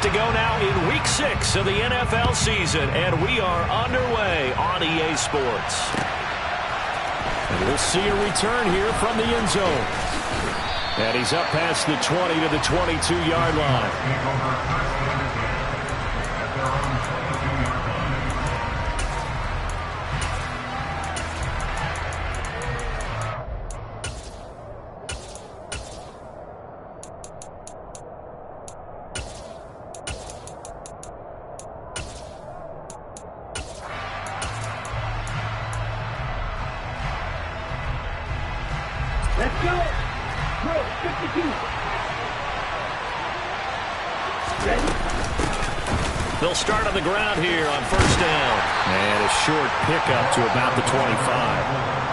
to go now in Week 6 of the NFL season, and we are underway on EA Sports. And we'll see a return here from the end zone. And he's up past the 20 to the 22-yard line. Let's go! Bro, 52. Ready? They'll start on the ground here on first down. And a short pickup to about the 25.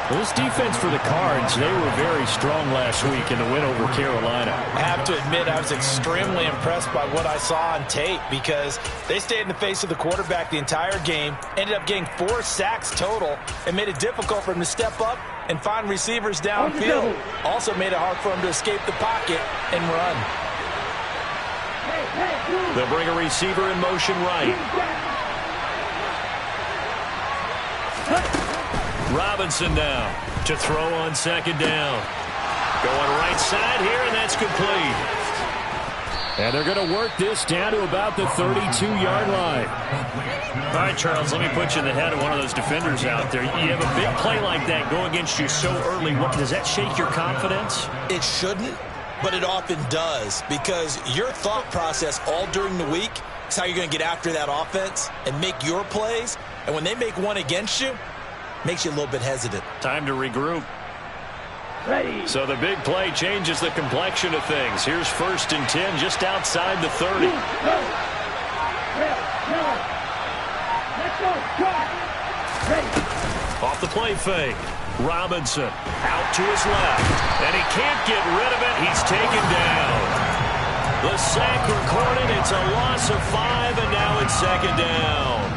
Well, this defense for the Cards, they were very strong last week in the win over Carolina. I have to admit, I was extremely impressed by what I saw on tape because they stayed in the face of the quarterback the entire game, ended up getting 4 sacks total, and made it difficult for him to step up and find receivers downfield. Also made it hard for him to escape the pocket and run. They'll bring a receiver in motion right. Robinson now to throw on second down. Going right side here, and that's complete. And they're going to work this down to about the 32-yard line. All right, Charles, let me put you in the head of one of those defenders out there. You have a big play like that go against you so early. Does that shake your confidence? It shouldn't, but it often does because your thought process all during the week is how you're going to get after that offense and make your plays. And when they make one against you, makes you a little bit hesitant. Time to regroup. Ready. So the big play changes the complexion of things. Here's first and 10 just outside the 30. Let's go. Ready. Off the play fake. Robinson out to his left. And he can't get rid of it. He's taken down. The sack recorded. It's a loss of 5, and now it's second down.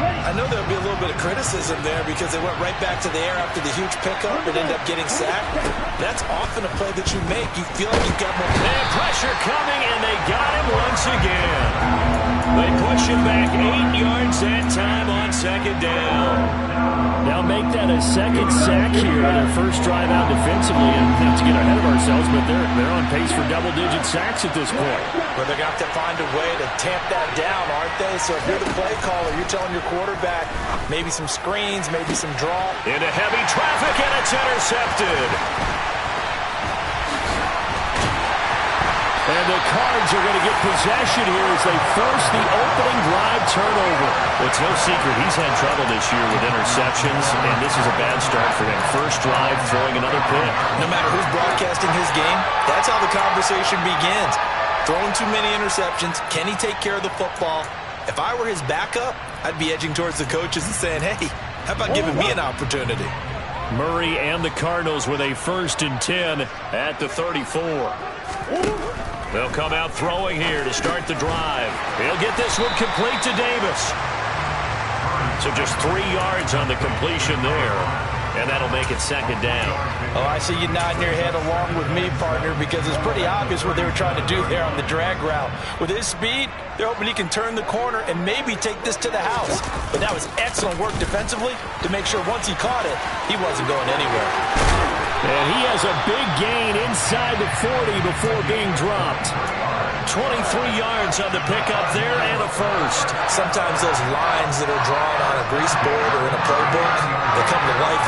I know there'll be a little bit of criticism there because they went right back to the air after the huge pickup and ended up getting sacked. That's often a play that you make. You feel like you've got more. And pressure coming, and they got him once again. They push him back 8 yards that time on second down. Now make that a second sack here on their first drive out defensively. And not to get ahead of ourselves, but they're on pace for double-digit sacks at this point. But they're going to have to find a way to tamp that down, aren't they? So if you're the play caller, you're telling your quarterback maybe some screens, maybe some draw. Into heavy traffic, and it's intercepted. And the Cards are going to get possession here as they force the opening drive turnover. Well, it's no secret he's had trouble this year with interceptions, and this is a bad start for him. First drive, throwing another pick. No matter who's broadcasting his game, that's how the conversation begins. Throwing too many interceptions. Can he take care of the football? If I were his backup, I'd be edging towards the coaches and saying, hey, how about giving me an opportunity? Murray and the Cardinals with a first and 10 at the 34. They'll come out throwing here to start the drive. He'll get this one complete to Davis. So just 3 yards on the completion there. And that'll make it second down. Oh, I see you nodding your head along with me, partner, because it's pretty obvious what they were trying to do there on the drag route. With his speed, they're hoping he can turn the corner and maybe take this to the house. But that was excellent work defensively to make sure once he caught it, he wasn't going anywhere. And he has a big gain inside the 40 before being dropped. 23 yards on the pickup there and a first. Sometimes those lines that are drawn on a grease board or in a playbook, they come to life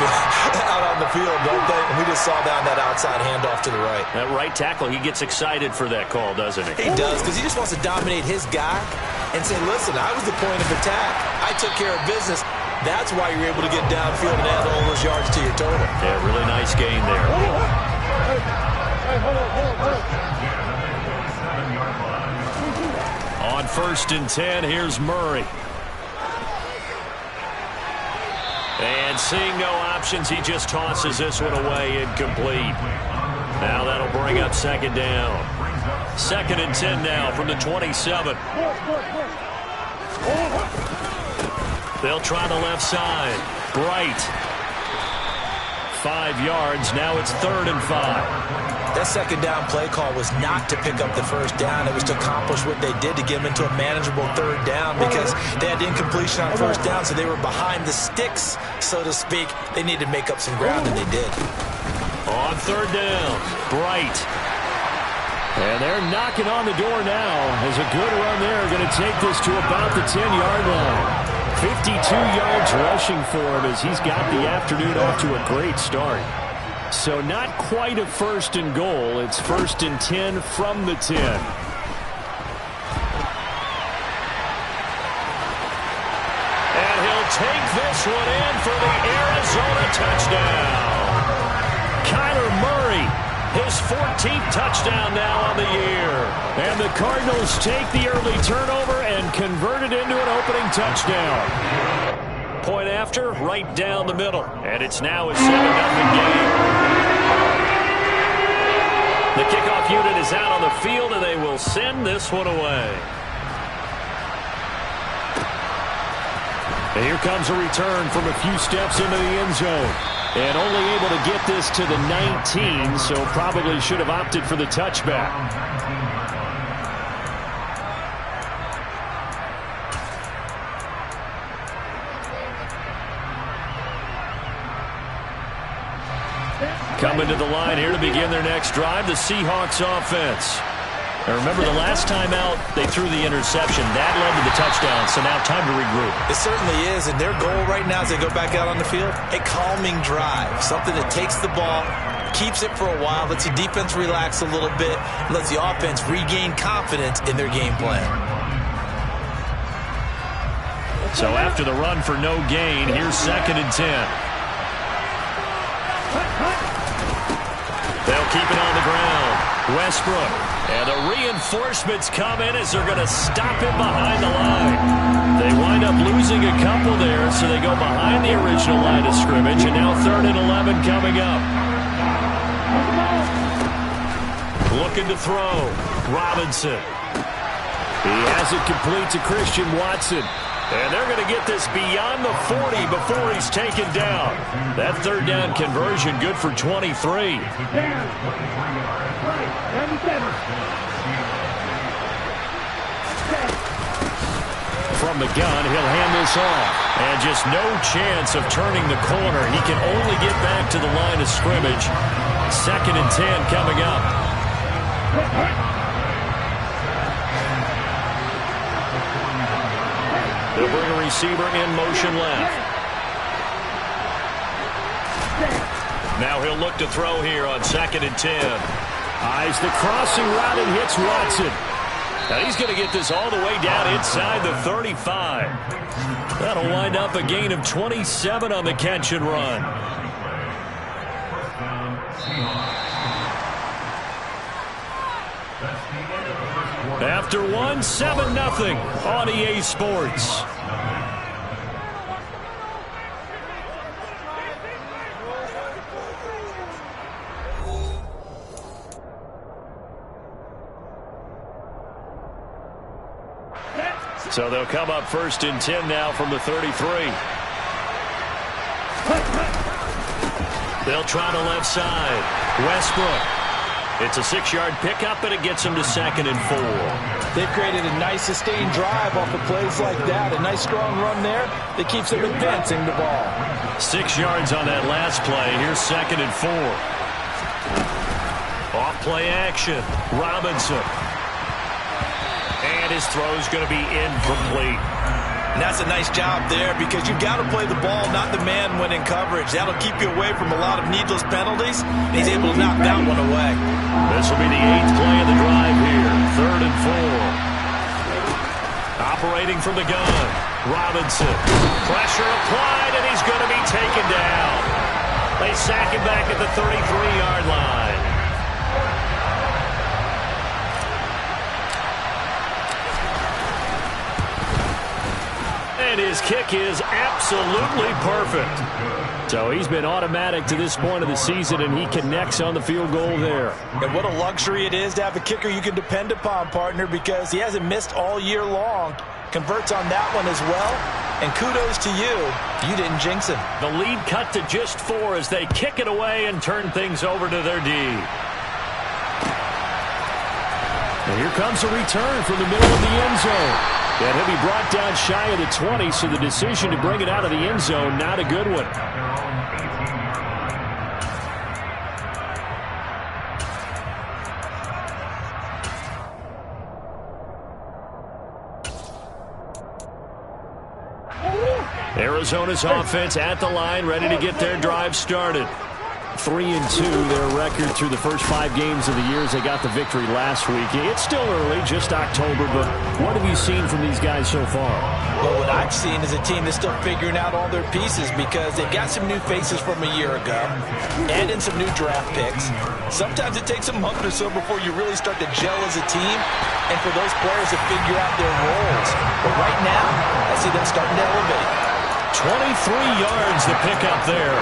out on the field, don't they? And we just saw down that outside handoff to the right. That right tackle, he gets excited for that call, doesn't he? He does, because he just wants to dominate his guy and say, listen, I was the point of attack. I took care of business. That's why you're able to get downfield and add all those yards to your total. Yeah, really nice gain there. On first and 10, here's Murray. And seeing no options, he just tosses this one away, incomplete. Now that'll bring up second down. Second and 10 now from the 27. They'll try the left side. Bright 5 yards. Now it's 3rd and 5. That second down play call was not to pick up the first down. It was to accomplish what they did to get them into a manageable 3rd down because they had incompletion on first down, so they were behind the sticks, so to speak. They needed to make up some ground, and they did. On 3rd down, Bright. And they're knocking on the door now as a good run there. Going to take this to about the 10-yard line. 52 yards rushing for him as he's got the afternoon off to a great start. So not quite a 1st and goal. It's 1st and 10 from the 10. And he'll take this one in for the Arizona touchdown. Kyler Murray, his 14th touchdown now on the year. And the Cardinals take the early turnover and convert it into an opening touchdown. Point after, right down the middle. And it's now a 7-0 game. The kickoff unit is out on the field, and they will send this one away. And here comes a return from a few steps into the end zone. And only able to get this to the 19, so probably should have opted for the touchback. Coming to the line here to begin their next drive, the Seahawks offense. And remember, the last time out, they threw the interception. That led to the touchdown, so now time to regroup. It certainly is, and their goal right now as they go back out on the field, a calming drive, something that takes the ball, keeps it for a while, lets the defense relax a little bit, and lets the offense regain confidence in their game plan. So after the run for no gain, here's 2nd and 10. They'll keep it on the ground. Westbrook. And the reinforcements come in as they're going to stop him behind the line. They wind up losing a couple there, so they go behind the original line of scrimmage. And now 3rd and 11 coming up. Looking to throw. Robinson. He has it complete to Christian Watson. And they're going to get this beyond the 40 before he's taken down. That 3rd down conversion good for 23. From the gun, he'll hand this off. And just no chance of turning the corner. He can only get back to the line of scrimmage. 2nd and 10 coming up. They'll bring a receiver in motion left. Now he'll look to throw here on 2nd and 10. Eyes the crossing route and hits Watson. Now he's going to get this all the way down inside the 35. That'll wind up a gain of 27 on the catch and run. After one, 7-0 on EA Sports. So they'll come up 1st and 10 now from the 33. They'll try the left side. Westbrook. It's a 6-yard pickup, and it gets him to 2nd and 4. They've created a nice sustained drive off of plays like that. A nice strong run there that keeps them advancing the ball. 6 yards on that last play. Here's 2nd and 4. Off play action. Robinson. And his throw's going to be incomplete. And that's a nice job there because you've got to play the ball, not the man when in coverage. That'll keep you away from a lot of needless penalties. And he's able to knock that one away. This will be the 8th play of the drive here. 3rd and 4. Operating from the gun. Robinson. Pressure applied, and he's going to be taken down. They sack him back at the 33-yard line. And his kick is absolutely perfect. So he's been automatic to this point of the season, and he connects on the field goal there. And what a luxury it is to have a kicker you can depend upon, partner, because he hasn't missed all year long. Converts on that one as well. And kudos to you. You didn't jinx him. The lead cut to just 4 as they kick it away and turn things over to their D. And here comes a return from the middle of the end zone. And he'll be brought down shy of the 20, so the decision to bring it out of the end zone, not a good one. Arizona's offense at the line, ready to get their drive started. 3-2, their record through the first 5 games of the year as they got the victory last week. It's still early, just October, but what have you seen from these guys so far? Well, what I've seen is a team that's still figuring out all their pieces because they've got some new faces from a year ago and in some new draft picks. Sometimes it takes a month or so before you really start to gel as a team and for those players to figure out their roles. But right now, I see them starting to elevate. 23 yards to pick up there.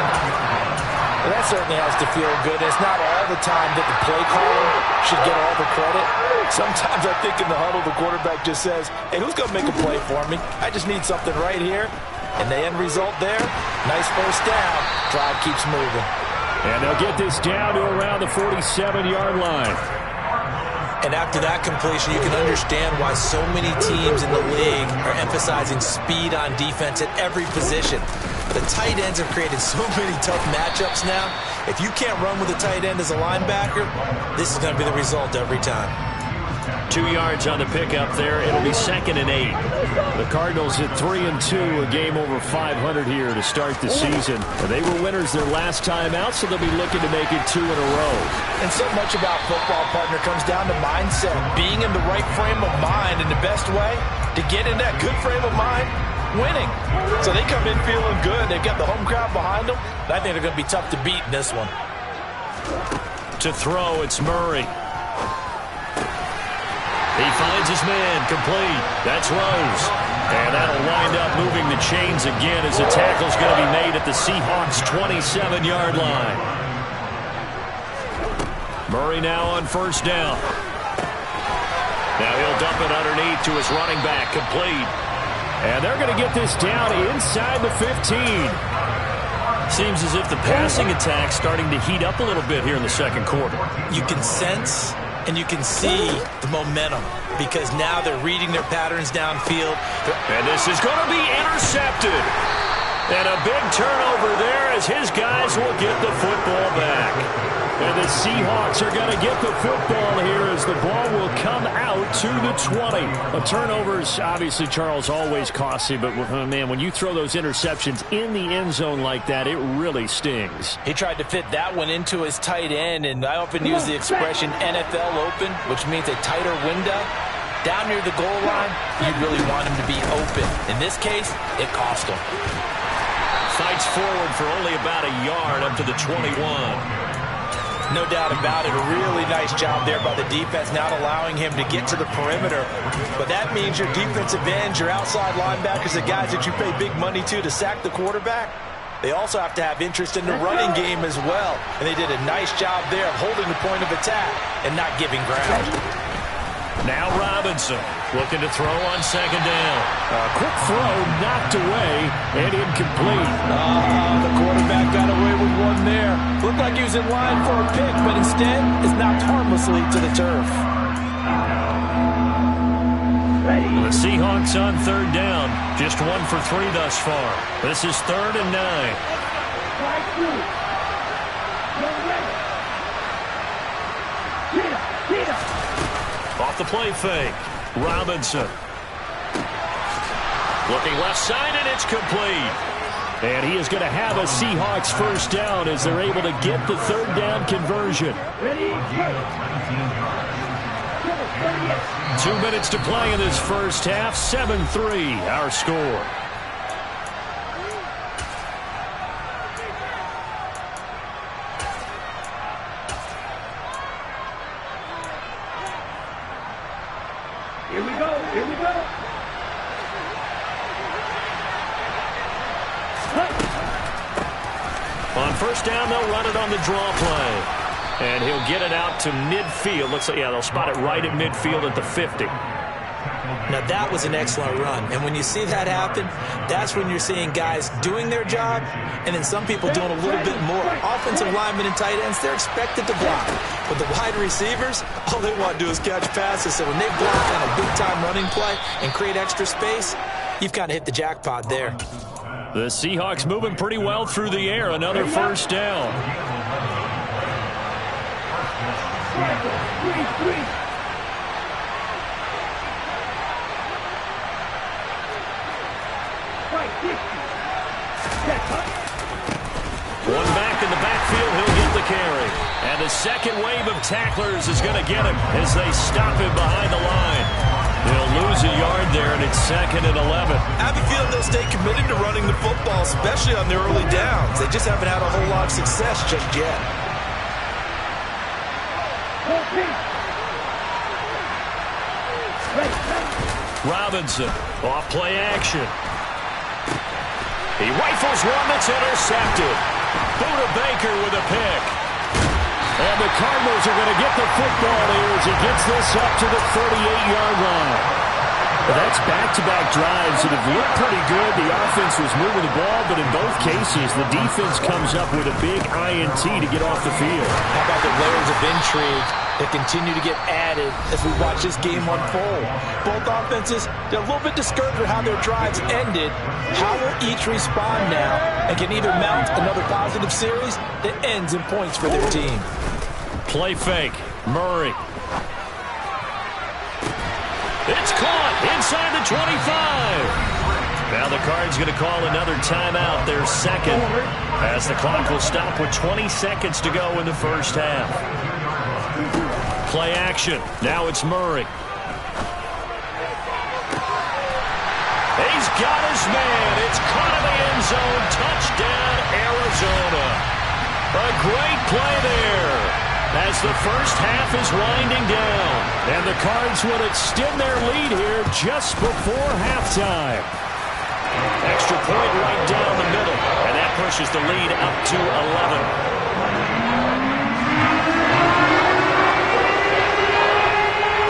Well, that certainly has to feel good. It's not all the time that the play caller should get all the credit. Sometimes I think in the huddle, the quarterback just says, hey, who's going to make a play for me? I just need something right here. And the end result there, nice first down. Drive keeps moving. And they'll get this down to around the 47-yard line. And after that completion, you can understand why so many teams in the league are emphasizing speed on defense at every position. The tight ends have created so many tough matchups now. If you can't run with a tight end as a linebacker, this is going to be the result every time. 2 yards on the pickup there. It'll be 2nd and 8. The Cardinals at 3-2, a game over 500 here to start the season. They were winners their last time out, so they'll be looking to make it 2 in a row. And so much about football, partner, comes down to mindset. Being in the right frame of mind, and the best way to get in that good frame of mind, winning. So they come in feeling good. They've got the home crowd behind them. I think they're going to be tough to beat in this one. To throw, it's Murray. He finds his man, complete. That's Rose. And that'll wind up moving the chains again as the tackle's going to be made at the Seahawks' 27-yard line. Murray now on first down. Now he'll dump it underneath to his running back, complete. And they're going to get this down inside the 15. Seems as if the passing attack's starting to heat up a little bit here in the second quarter. You can sense and you can see the momentum because now they're reading their patterns downfield. And this is going to be intercepted. And a big turnover there as his guys will get the football back. And the Seahawks are going to get the football here as the ball will come out to the 20. A turnover is obviously, Charles, always costly, but man, when you throw those interceptions in the end zone like that, it really stings. He tried to fit that one into his tight end, and I often use the expression NFL open, which means a tighter window. Down near the goal line, you really want him to be open. In this case, it cost him. Fights forward for only about a yard up to the 21. No doubt about it. A really nice job there by the defense, not allowing him to get to the perimeter. But that means your defensive ends, your outside linebackers, the guys that you pay big money to sack the quarterback, they also have to have interest in the running game as well. And they did a nice job there of holding the point of attack and not giving ground. Now Robinson looking to throw on second down. A quick throw knocked away and incomplete. The quarterback got away with one there. Looked like he was in line for a pick, but instead is knocked harmlessly to the turf. The Seahawks on third down. Just 1 for 3 thus far. This is 3rd and 9. Off the play fake. Robinson. Looking left side, and it's complete. And he is going to have a Seahawks first down as they're able to get the third down conversion. 2 minutes to play in this first half. 7-3, our score. Here we go. Here we go. On first down, they'll run it on the draw play. And he'll get it out to midfield. Looks like, yeah, they'll spot it right at midfield at the 50. Now that was an excellent run, and when you see that happen, that's when you're seeing guys doing their job, and then some people doing a little bit more. Offensive linemen and tight ends, they're expected to block. But the wide receivers, all they want to do is catch passes, so when they block on a big-time running play and create extra space, you've kind of hit the jackpot there. The Seahawks moving pretty well through the air. Another first down. One back in the backfield, he'll get the carry. And the second wave of tacklers is going to get him as they stop him behind the line. They'll lose a yard there, and it's 2nd and 11. I have a feeling they'll stay committed to running the football, especially on their early downs. They just haven't had a whole lot of success just yet. Robinson, off play action. He rifles one that's intercepted. Buda Baker with a pick. And the Cardinals are going to get the football here as he gets this up to the 38-yard line. That's back-to-back drives that have looked pretty good. The offense was moving the ball, but in both cases, the defense comes up with a big INT to get off the field. How about the layers of intrigue that continue to get added as we watch this game unfold? Both offenses, they're a little bit discouraged with how their drives ended. How will each respond now and can either mount another positive series that ends in points for their team? Play fake. Murray. It's caught inside the 25. Now the Cards going to call another timeout, their second, as the clock will stop with 20 seconds to go in the first half. Play action. Now it's Murray. He's got his man. It's caught in the end zone. Touchdown, Arizona. A great play there as the first half is winding down. And the Cards will extend their lead here just before halftime. Extra point right down the middle, and that pushes the lead up to 11.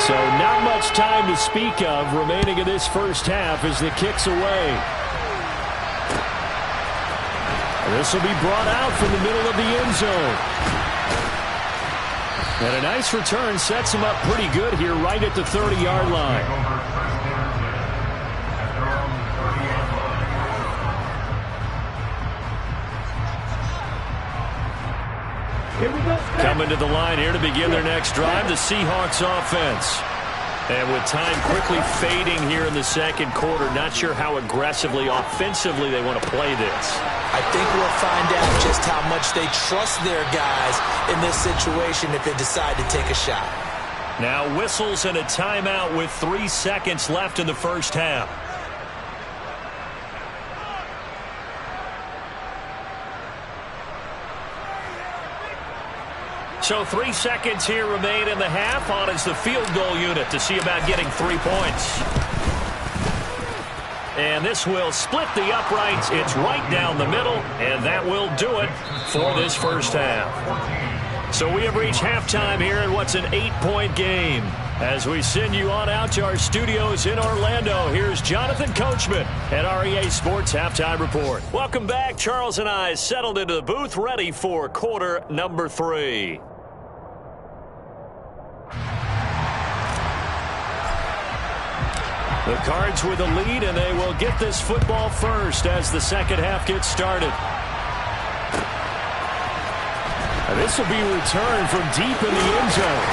So not much time to speak of remaining in this first half as the kick's away. This will be brought out from the middle of the end zone. And a nice return sets him up pretty good here right at the 30-yard line. Coming to the line here to begin their next drive, the Seahawks offense. And with time quickly fading here in the second quarter, not sure how aggressively, offensively they want to play this. I think we'll find out just how much they trust their guys in this situation if they decide to take a shot. Now whistles and a timeout with 3 seconds left in the first half. So 3 seconds here remain in the half. On is the field goal unit to see about getting 3 points. And this will split the uprights. It's right down the middle, and that will do it for this first half. So we have reached halftime here in what's an 8-point game. As we send you on out to our studios in Orlando, here's Jonathan Coachman at REA Sports Halftime Report. Welcome back. Charles and I settled into the booth, ready for quarter number 3. The Cards with a lead, and they will get this football first as the second half gets started. And this will be returned from deep in the end zone.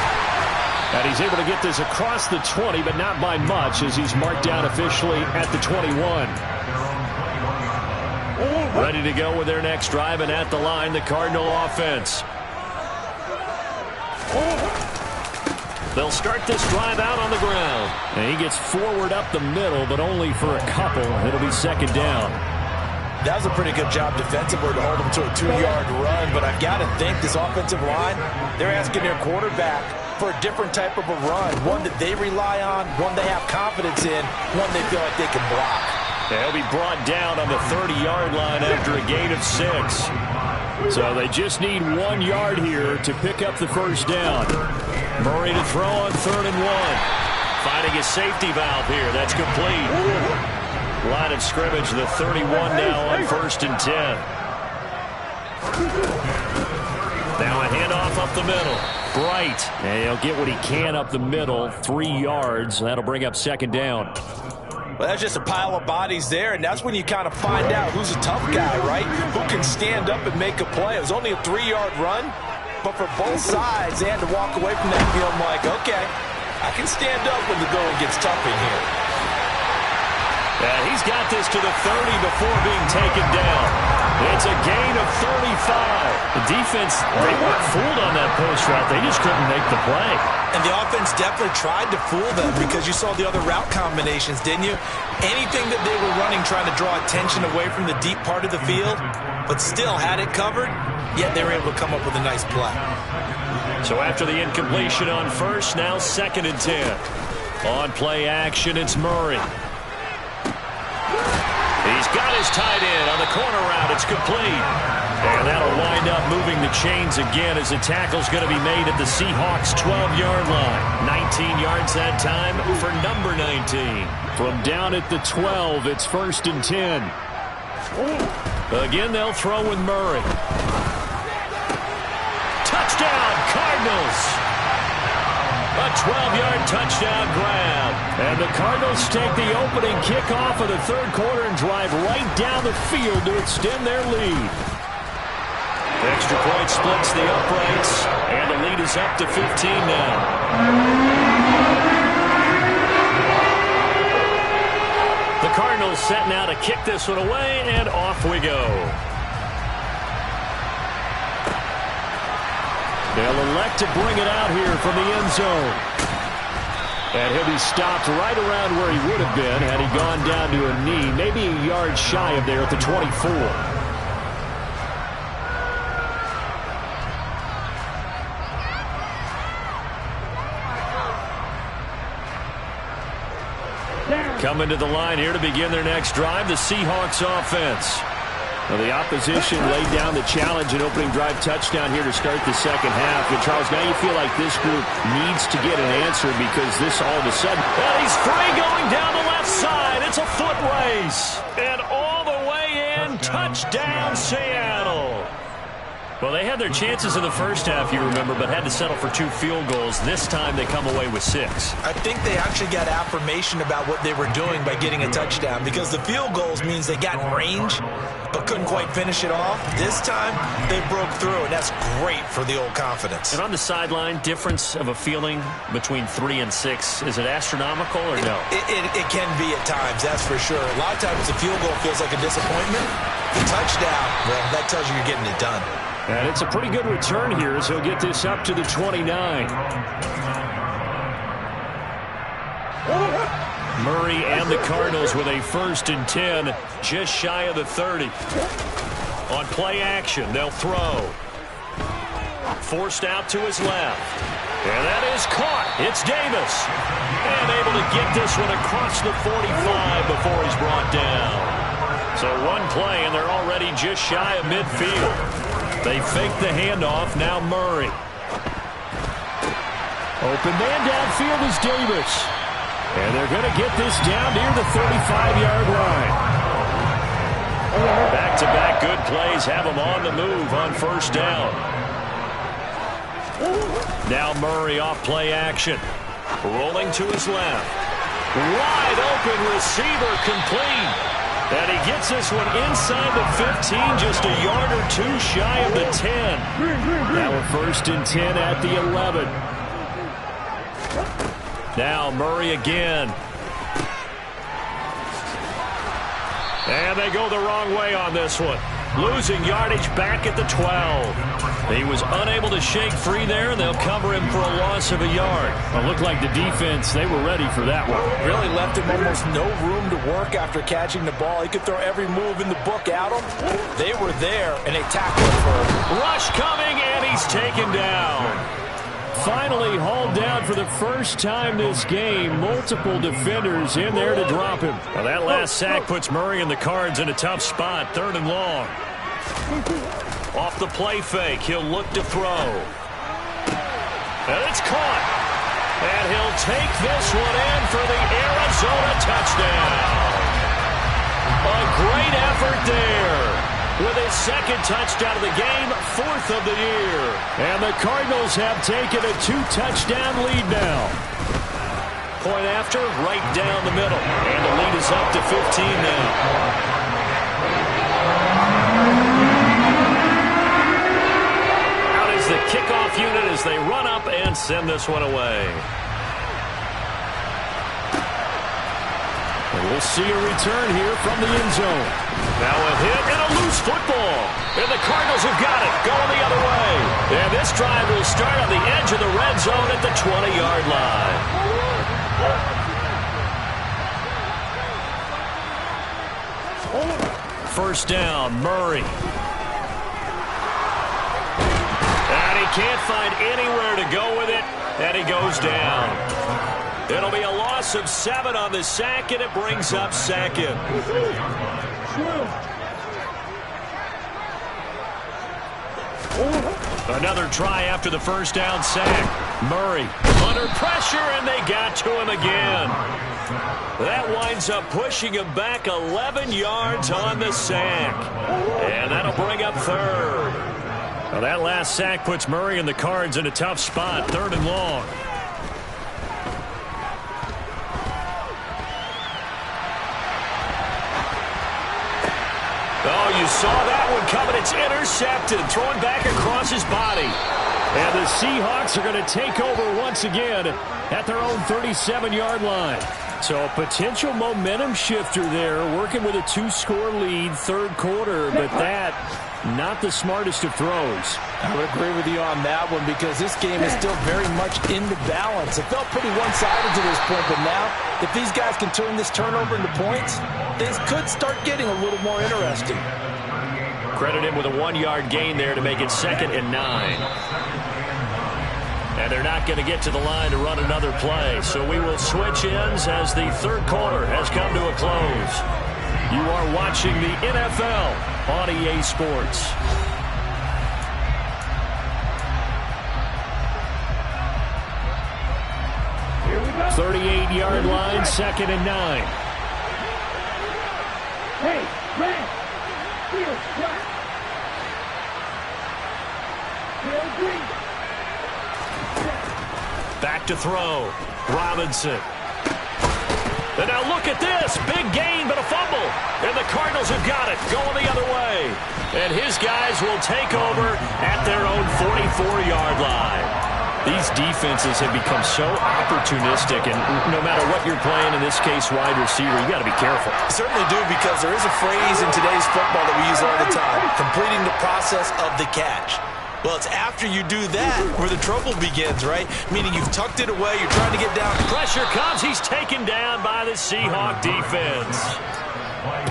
And he's able to get this across the 20, but not by much as he's marked down officially at the 21. Ready to go with their next drive, and at the line, the Cardinal offense. They'll start this drive out on the ground. And he gets forward up the middle, but only for a couple. It'll be second down. That was a pretty good job defensively to hold him to a 2-yard run, but I've got to think this offensive line, they're asking their quarterback for a different type of a run, one that they rely on, one they have confidence in, one they feel like they can block. Yeah, he'll be brought down on the 30-yard line after a gain of 6. So they just need 1 yard here to pick up the first down. Murray to throw on 3rd and 1. Finding a safety valve here. That's complete. Line of scrimmage, the 31 now on 1st and 10. Now a handoff up the middle. Bright. And he'll get what he can up the middle. 3 yards. That'll bring up 2nd down. Well, that's just a pile of bodies there, and that's when you kind of find out who's a tough guy, right? Who can stand up and make a play. It was only a 3-yard run, but for both sides, they had to walk away from that field like, okay, I can stand up when the going gets tough in here. He's got this to the 30 before being taken down. It's a gain of 35. The defense, they weren't fooled on that post route. They just couldn't make the play. And the offense definitely tried to fool them because you saw the other route combinations, didn't you? Anything that they were running trying to draw attention away from the deep part of the field, but still had it covered, yet they were able to come up with a nice play. So after the incompletion on 1st, now 2nd and 10. On play action, it's Murray. He's got his tight end on the corner route. It's complete. And that'll wind up moving the chains again as the tackle's going to be made at the Seahawks' 12-yard line. 19 yards that time for number 19. From down at the 12, it's 1st and 10. Again, they'll throw with Murray. Touchdown, Cardinals! A 12-yard touchdown grab. And the Cardinals take the opening kickoff of the 3rd quarter and drive right down the field to extend their lead. Extra point splits the uprights, and the lead is up to 15 now. The Cardinals set now to kick this one away, and off we go. They'll elect to bring it out here from the end zone. And he'll be stopped right around where he would have been had he gone down to a knee, maybe a yard shy of there at the 24. Coming to the line here to begin their next drive, the Seahawks offense. Well, the opposition laid down the challenge and opening drive touchdown here to start the 2nd half. But, Charles, now you feel like this group needs to get an answer because this all of a sudden... Well, he's free going down the left side. It's a foot race. And all the way in, touchdown Seattle. Well, they had their chances in the first half, you remember, but had to settle for 2 field goals. This time they come away with 6. I think they actually got affirmation about what they were doing by getting a touchdown because the field goals means they got in range but couldn't quite finish it off. This time they broke through, and that's great for the old confidence. And on the sideline, difference of a feeling between 3 and 6, is it astronomical or no? It can be at times, that's for sure. A lot of times the field goal feels like a disappointment. The touchdown, well, that tells you you're getting it done. And it's a pretty good return here as he'll get this up to the 29. Murray and the Cardinals with a 1st and 10, just shy of the 30. On play action, they'll throw. Forced out to his left. And that is caught. It's Davis. And able to get this one across the 45 before he's brought down. So one play, and they're already just shy of midfield. They fake the handoff. Now Murray. Open man downfield is Davis. And they're going to get this down near the 35-yard line. Back-to-back good plays have them on the move on 1st down. Now Murray off play action. Rolling to his left. Wide open receiver complete. And he gets this one inside the 15, just a yard or 2 shy of the 10. Now a 1st and 10 at the 11. Now Murray again. And they go the wrong way on this one. Losing yardage back at the 12. He was unable to shake free there, and they'll cover him for a loss of a yard. It looked like the defense, they were ready for that one. Really left him almost no room to work after catching the ball. He could throw every move in the book at him. They were there, and they tackled him for him. Rush coming, and he's taken down. Finally hauled down for the first time this game. Multiple defenders in there to drop him. Now that last sack puts Murray and the Cards in a tough spot. 3rd and long. Off the play fake, he'll look to throw. And it's caught. And he'll take this one in for the Arizona touchdown. A great effort there. With his second touchdown of the game, 4th of the year. And the Cardinals have taken a 2-touchdown lead now. Point after, right down the middle. And the lead is up to 15 now. Out is the kickoff unit as they run up and send this one away. And we'll see a return here from the end zone. Now a hit and a loose football. And the Cardinals have got it, going the other way. And this drive will start on the edge of the red zone at the 20-yard line. First down, Murray. And he can't find anywhere to go with it, and he goes down. It'll be a loss of 7 on the sack, and it brings up second. Another try after the first down sack. Murray under pressure, and they got to him again. That winds up pushing him back 11 yards on the sack. And that'll bring up third. Well, that last sack puts Murray and the Cards in a tough spot, 3rd and long. Oh, you saw that one coming. It's intercepted, thrown back across his body. And the Seahawks are going to take over once again at their own 37-yard line. So a potential momentum shifter there, working with a 2-score lead, 3rd quarter, but that, not the smartest of throws. I would agree with you on that one because this game is still very much in the balance. It felt pretty one-sided to this point, but now, if these guys can turn this turnover into points, things could start getting a little more interesting. Credit him with a 1-yard gain there to make it 2nd and 9. And they're not going to get to the line to run another play. So we will switch ends as the 3rd quarter has come to a close. You are watching the NFL on EA Sports. Here we go. 38-yard line, 2nd and 9. Hey, man. Field flat. Field green. Back to throw. Robinson. And now look at this. Big gain, but a fumble. And the Cardinals have got it, going the other way. And his guys will take over at their own 44-yard line. These defenses have become so opportunistic, and no matter what you're playing, in this case wide receiver, you got to be careful. Certainly do, because there is a phrase in today's football that we use all the time, completing the process of the catch. Well, it's after you do that where the trouble begins, right? Meaning you've tucked it away, you're trying to get down. Pressure comes, he's taken down by the Seahawk defense.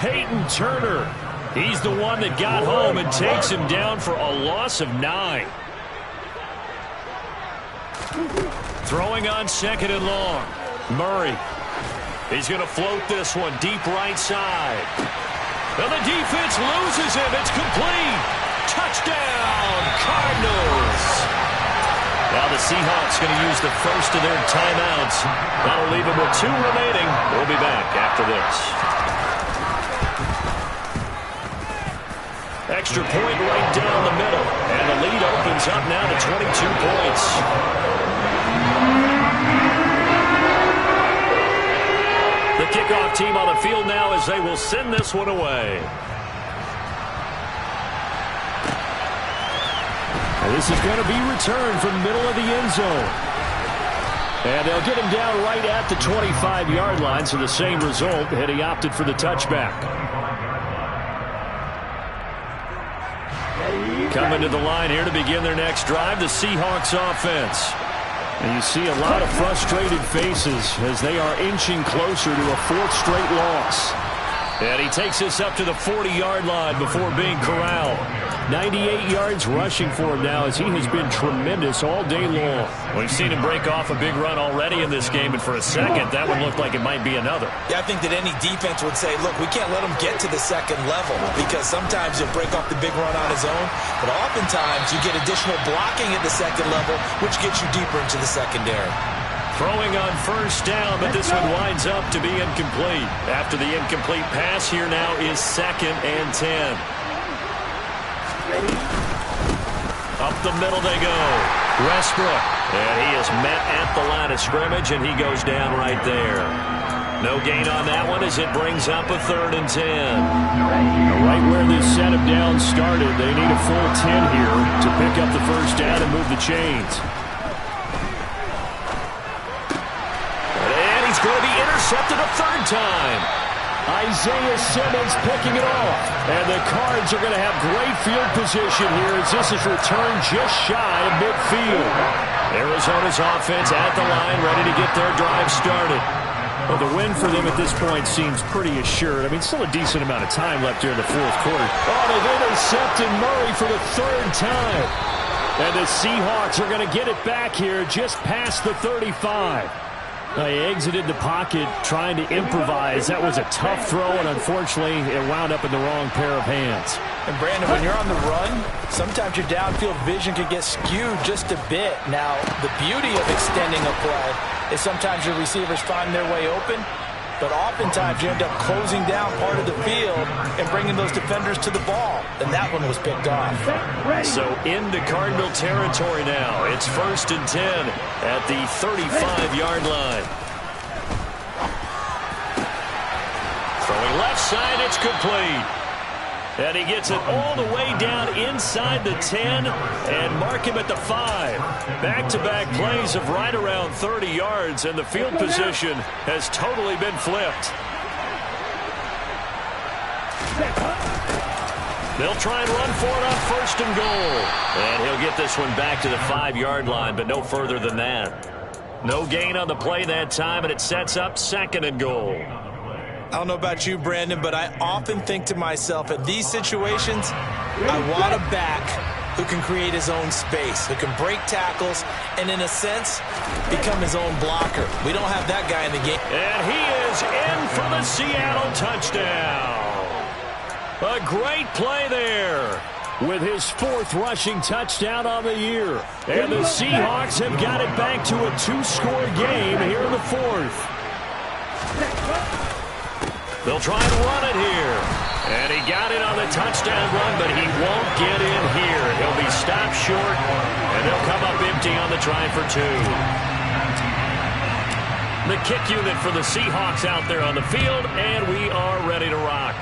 Peyton Turner, he's the one that got home and takes him down for a loss of 9. Throwing on 2nd and long. Murray, he's going to float this one deep right side. And the defense loses him, it's complete. Touchdown, Cardinals. Now the Seahawks going to use the first of their timeouts. That'll leave them with 2 remaining. We'll be back after this. Extra point right down the middle. And the lead opens up now to 22 points. The kickoff team on the field now as they will send this one away. This is going to be returned from the middle of the end zone. And they'll get him down right at the 25-yard line, so the same result, had he opted for the touchback. Coming to the line here to begin their next drive, the Seahawks offense. And you see a lot of frustrated faces as they are inching closer to a 4th straight loss. And he takes this up to the 40-yard line before being corralled. 98 yards rushing for him now as he has been tremendous all day long. We've seen him break off a big run already in this game, and for a second, that one looked like it might be another. Yeah, I think that any defense would say, look, we can't let him get to the 2nd level because sometimes he'll break off the big run on his own, but oftentimes you get additional blocking at the 2nd level, which gets you deeper into the secondary. Throwing on first down, but this one winds up to be incomplete. After the incomplete pass, here now is 2nd and 10. Up the middle they go. Westbrook. And he is met at the line of scrimmage, and he goes down right there. No gain on that one as it brings up a 3rd and 10. Right where this set of downs started, they need a full 10 here to pick up the first down and move the chains. And he's going to be intercepted a 3rd time. Isaiah Simmons picking it off. And the Cards are going to have great field position here as this is returned just shy of midfield. Arizona's offense at the line, ready to get their drive started. Well, the win for them at this point seems pretty assured. I mean, still a decent amount of time left here in the 4th quarter. Oh, they've intercepted Murray for the 3rd time. And the Seahawks are going to get it back here just past the 35. He exited the pocket trying to improvise. That was a tough throw, and unfortunately, it wound up in the wrong pair of hands. And, Brandon, when you're on the run, sometimes your downfield vision can get skewed just a bit. Now, the beauty of extending a play is sometimes your receivers find their way open, but oftentimes you end up closing down part of the field and bringing those defenders to the ball. And that one was picked off. So into Cardinal territory now. It's 1st and 10 at the 35-yard line. Throwing left side, it's complete. And he gets it all the way down inside the 10 and mark him at the 5. Back-to-back plays of right around 30 yards, and the field position has totally been flipped. They'll try and run for it on 1st and goal. And he'll get this one back to the 5-yard line, but no further than that. No gain on the play that time, and it sets up 2nd and goal. I don't know about you, Brandon, but I often think to myself, in these situations, I want a back who can create his own space, who can break tackles, and in a sense, become his own blocker. We don't have that guy in the game. And he is in for the Seattle touchdown. A great play there. With his 4th rushing touchdown on the year. And the Seahawks have got it back to a 2-score game here in the 4th. They'll try and run it here. And he got it on the touchdown run, but he won't get in here. He'll be stopped short, and they'll come up empty on the try for 2. The kick unit for the Seahawks out there on the field, and we are ready to rock.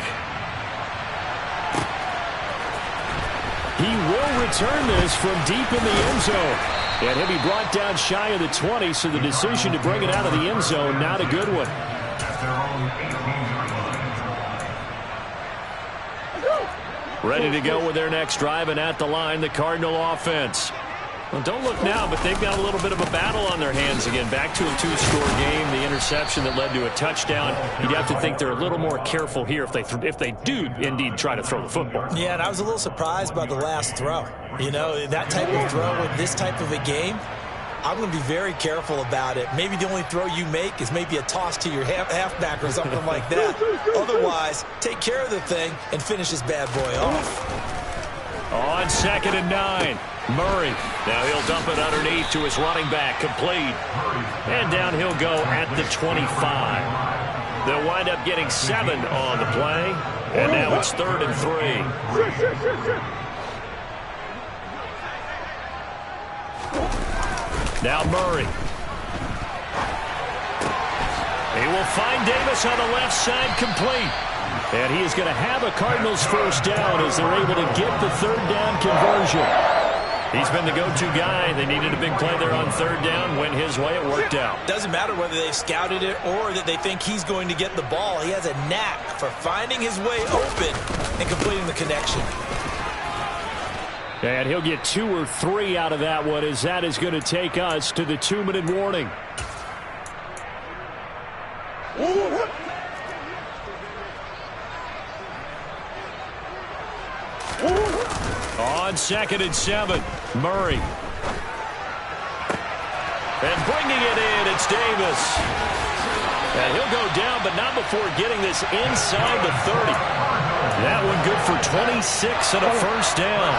He will return this from deep in the end zone. And he'll be brought down shy of the 20, so the decision to bring it out of the end zone, not a good one. Ready to go with their next drive, and at the line, the Cardinal offense. Well, don't look now, but they've got a little bit of a battle on their hands again. Back to a 2-score game. The interception that led to a touchdown. You'd have to think they're a little more careful here if they do indeed try to throw the football. Yeah, and I was a little surprised by the last throw. You know, that type of throw with this type of a game, I'm going to be very careful about it. Maybe the only throw you make is maybe a toss to your halfback or something like that. Otherwise, take care of the thing and finish this bad boy off. On 2nd and 9. Murray. Now he'll dump it underneath to his running back. Complete. And down he'll go at the 25. They'll wind up getting 7 on the play. And now it's 3rd and 3. Now Murray. He will find Davis on the left side, complete. And he is going to have a Cardinals first down as they're able to get the 3rd down conversion. He's been the go-to guy. They needed a big play there on 3rd down. Went his way. It worked out. Doesn't matter whether they've scouted it or that they think he's going to get the ball. He has a knack for finding his way open and completing the connection. And he'll get 2 or 3 out of that one, as that is going to take us to the 2-minute warning. On 2nd and 7, Murray. And bringing it in, it's Davis. And he'll go down, but not before getting this inside the 30. That one good for 26 and a first down.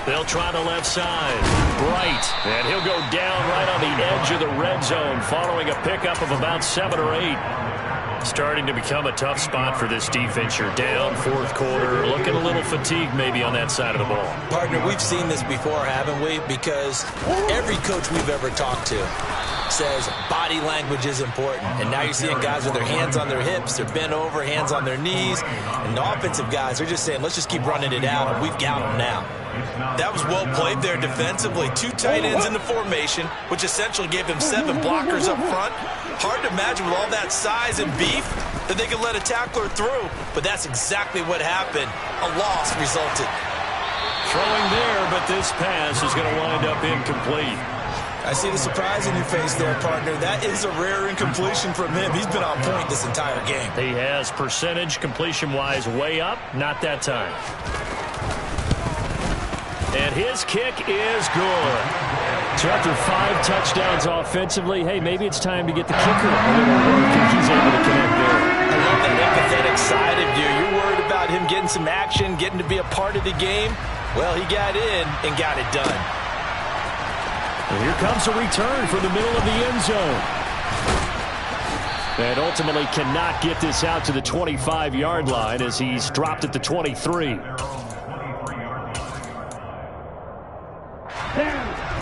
They'll try the left side. Bright. And he'll go down right on the edge of the red zone following a pickup of about 7 or 8. Starting to become a tough spot for this defense. You're down fourth quarter, looking a little fatigued maybe on that side of the ball. Partner, we've seen this before, haven't we? Because every coach we've ever talked to says body language is important. And now you're seeing guys with their hands on their hips, they're bent over, hands on their knees. And the offensive guys are just saying, let's just keep running it out, and we've got them now. That was well played there defensively. 2 tight ends in the formation, which essentially gave them 7 blockers up front. Hard to imagine with all that size and beef that they could let a tackler through. But that's exactly what happened. A loss resulted. Throwing there, but this pass is going to wind up incomplete. I see the surprise in your face there, partner. That is a rare incompletion from him. He's been on point this entire game. He has percentage completion-wise way up. Not that time. And his kick is good. So after 5 touchdowns offensively, hey, maybe it's time to get the kicker a little work if he's able to connect there. I love that empathetic side of you. You're worried about him getting some action, getting to be a part of the game. Well, he got in and got it done. And here comes a return from the middle of the end zone. And ultimately cannot get this out to the 25-yard line as he's dropped at the 23.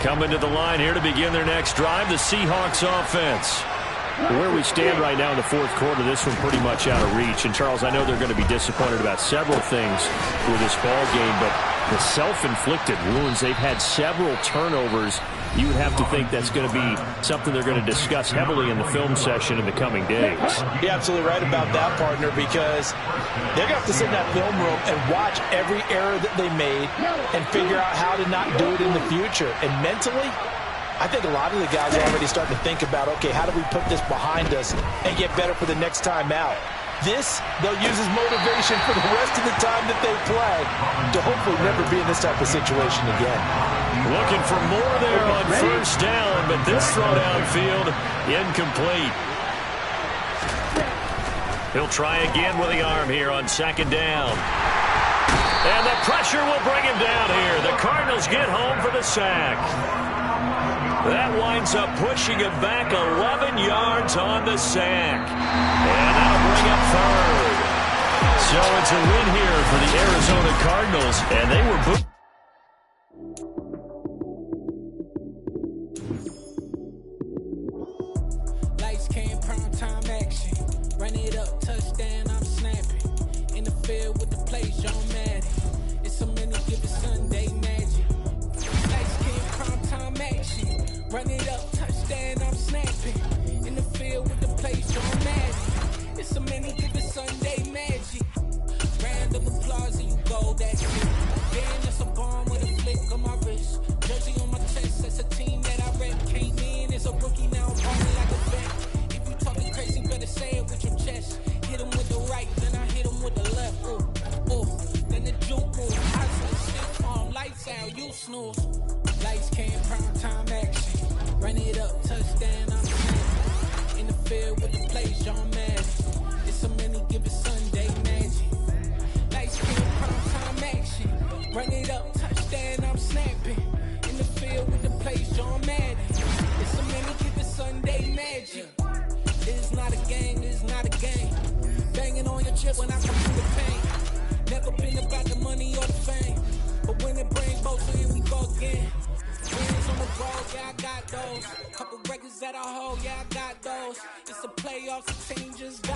Coming to the line here to begin their next drive, the Seahawks offense. Where we stand right now in the fourth quarter, this one pretty much out of reach. And, Charles, I know they're going to be disappointed about several things with this ball game, but the self-inflicted wounds, they've had several turnovers. You would have to think that's going to be something they're going to discuss heavily in the film session in the coming days. You're absolutely right about that, partner, because they're going to have to sit in that film room and watch every error that they made and figure out how to not do it in the future. And mentally, I think a lot of the guys are already starting to think about, okay, how do we put this behind us and get better for the next time out? This, they'll use as motivation for the rest of the time that they play to hopefully never be in this type of situation again. Looking for more there on first down, but this throw downfield incomplete. He'll try again with the arm here on second down. And the pressure will bring him down here. The Cardinals get home for the sack. That winds up pushing him back 11 yards on the sack. And that'll bring up third. So it's a win here for the Arizona Cardinals, and they were booked. Lights came, prime time action. Run it up, touchdown, I'm snapping. In the field with the play, John Madden. It's so many, give it Sunday magic. Lights came, prime time action. Run it up, touchdown, I'm snapping. In the field with the play, John Madden. It's so many, give it Sunday magic. Round of applause and you go, that's it. Damn, that's a bomb with a flick on my wrist. Jersey on my chest, that's a team that I rep. Came in as a rookie, now I'm balling like a vet. If you talking crazy, better say it with your chest. Hit him with the right, then I hit him with the left. Ooh, ooh, then the juke move. I see stiff arm, lights out, you snooze. Lights came, prime time action. Run it up, touchdown, I'm snapping. In the field with the play, John Madden. It's so many, give it Sunday magic. Lights came, prime time action. Run it up, touchdown, I'm snapping. In the field with the play, John Madden. It's so many, give it Sunday magic. It's not a game, it's not a game. Banging on your chip when I come through the paint. Never been about the money or the fame. But when it brings both, so here we go again. Wins on the road, yeah, I got those. Couple records that I hold, yeah, I got those. It's the playoffs, the team just